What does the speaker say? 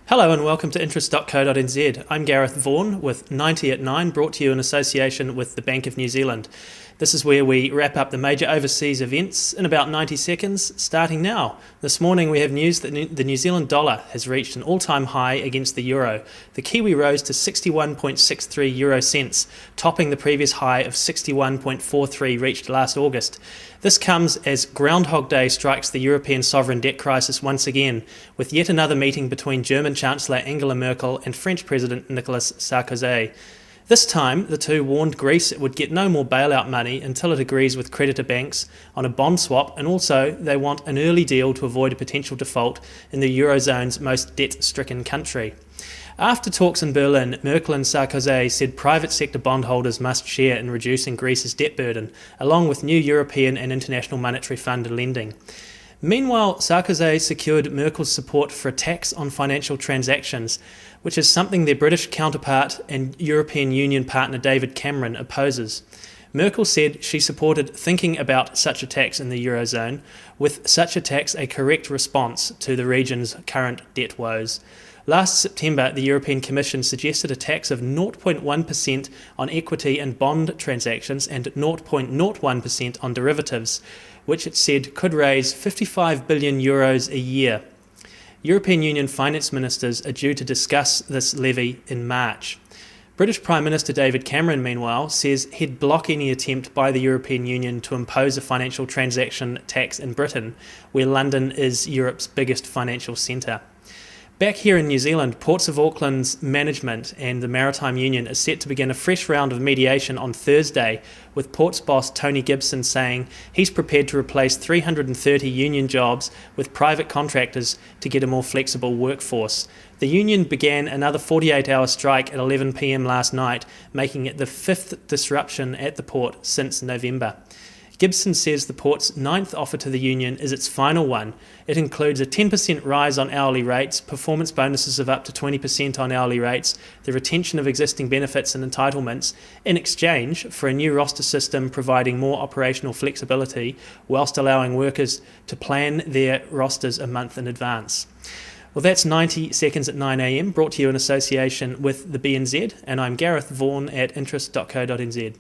Hello and welcome to interest.co.nz. I'm Gareth Vaughan with 90 at 9, brought to you in association with the Bank of New Zealand. This is where we wrap up the major overseas events in about 90 seconds, starting now. This morning we have news that the New Zealand dollar has reached an all-time high against the euro. The Kiwi rose to 61.63 euro cents, topping the previous high of 61.43 reached last August. This comes as Groundhog Day strikes the European sovereign debt crisis once again, with yet another meeting between German Chancellor Angela Merkel and French President Nicolas Sarkozy. This time, the two warned Greece it would get no more bailout money until it agrees with creditor banks on a bond swap, and also they want an early deal to avoid a potential default in the Eurozone's most debt-stricken country. After talks in Berlin, Merkel and Sarkozy said private sector bondholders must share in reducing Greece's debt burden, along with new European and International Monetary Fund lending. Meanwhile, Sarkozy secured Merkel's support for a tax on financial transactions, which is something their British counterpart and European Union partner David Cameron opposes. Merkel said she supported thinking about such a tax in the Eurozone, with such a tax a correct response to the region's current debt woes. Last September, the European Commission suggested a tax of 0.1% on equity and bond transactions and 0.01% on derivatives, which it said could raise 55 billion euros a year. European Union finance ministers are due to discuss this levy in March. British Prime Minister David Cameron, meanwhile, says he'd block any attempt by the European Union to impose a financial transaction tax in Britain, where London is Europe's biggest financial centre. Back here in New Zealand, Ports of Auckland's management and the Maritime Union are set to begin a fresh round of mediation on Thursday, with Ports boss Tony Gibson saying he's prepared to replace 330 union jobs with private contractors to get a more flexible workforce. The union began another 48-hour strike at 11 p.m. last night, making it the fifth disruption at the port since November. Gibson says the port's ninth offer to the union is its final one. It includes a 10% rise on hourly rates, performance bonuses of up to 20% on hourly rates, the retention of existing benefits and entitlements, in exchange for a new roster system providing more operational flexibility, whilst allowing workers to plan their rosters a month in advance. Well, that's 90 seconds at 9 a.m, brought to you in association with the BNZ, and I'm Gareth Vaughan at interest.co.nz.